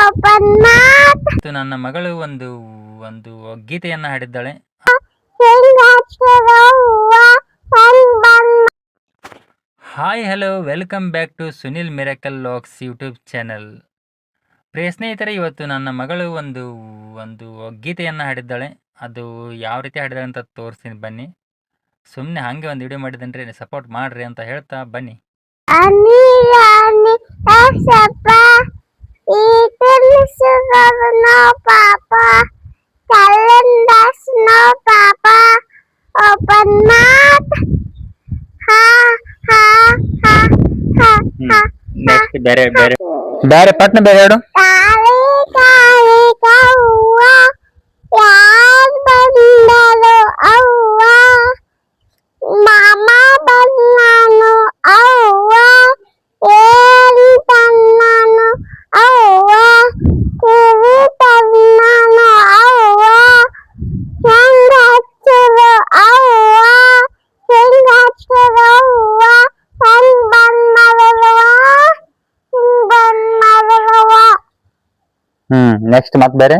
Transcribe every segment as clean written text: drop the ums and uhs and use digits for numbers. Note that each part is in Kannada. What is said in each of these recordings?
ಓಪನ್ ಮಾತ್. ನನ್ನ ಮಗಳು ಒಂದು ಒಂದು ಗೀತೆಯನ್ನ ಹಾಡಿದ್ದಾಳೆ. Hi hello welcome back to Sunil miracle locks YouTube channel. ಪ್ರಿಯ ಸ್ನೇಹಿತರೆ, ಇವತ್ತು ನನ್ನ ಮಗಳು ಒಂದು ಒಂದು ಗೀತೆಯನ್ನು ಹಾಡಿದ್ದಾಳೆ. ಅದು ಯಾವ ರೀತಿ ಹಾಡಿದಾಳೆ ಅಂತ ತೋರಿಸ್ತೀನಿ ಬನ್ನಿ. ಸುಮ್ಮನೆ ಹಾಗೆ ಒಂದು ವಿಡಿಯೋ ಮಾಡಿದ್ದೇನೆ, ಸಪೋರ್ಟ್ ಮಾಡ್ರಿ ಅಂತ ಹೇಳ್ತಾ ಬನ್ನಿ. ನೆಕ್ಸ್ಟ್ ಬೇರೆ ಬೇರೆ ಬೇರೆ ಪಟ್ನ ಬೇರೆ ಹೇಳು. ನೆಕ್ಸ್ಟ್ ಮತ್ ಬೇರೆ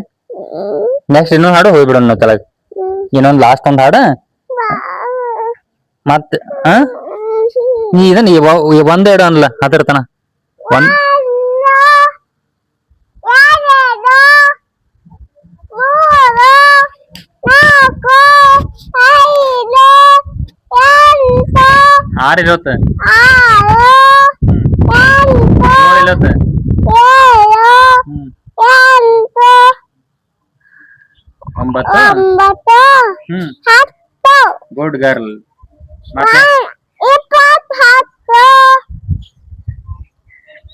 ನೆಕ್ಸ್ಟ್ ಇನ್ನೊಂದು ಹಾಡು ಹೋಗ್ಬಿಡೋಣ ಕೆಳಗೆ. ಇನ್ನೊಂದು ಲಾಸ್ಟ್ ಒಂದು ಹಾಡು ಮತ್ ನೀ ಇದನ್ನ ಒಂದ್ ಎರಡು ಅನ್ಲ ಅದರ್ತನ ಒಂದ್ ಆರು ಇರುತ್ತೆ ಇರುತ್ತೆ ಒಂಬತ್ತು ಗುಡ್ ಗರ್ಲ್.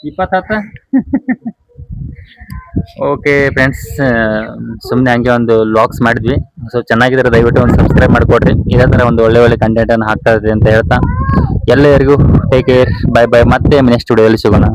ಇಪ್ಪತ್ತು ಓಕೆ ಫ್ರೆಂಡ್ಸ್, ಸುಮ್ಮನೆ ಹಂಗೆ ಒಂದು ವ್ಲಾಗ್ಸ್ ಮಾಡಿದ್ವಿ. ಸೊ ಚೆನ್ನಾಗಿದ್ರೆ ದಯವಿಟ್ಟು ಒಂದು ಸಬ್ಸ್ಕ್ರೈಬ್ ಮಾಡಿಕೊಡ್ರಿ. ಇದೇ ಥರ ಒಂದು ಒಳ್ಳೆ ಒಳ್ಳೆ ಕಂಟೆಂಟ್ ಅನ್ನು ಹಾಕ್ತಾ ಇದ್ರಿ ಅಂತ ಹೇಳ್ತಾ ಎಲ್ಲರಿಗೂ ಟೇಕ್ ಕೇರ್, ಬೈ ಬೈ. ಮತ್ತೆ ನೆಕ್ಸ್ಟ್ ವಿಡಿಯೋದಲ್ಲಿ ಸಿಗೋಣ.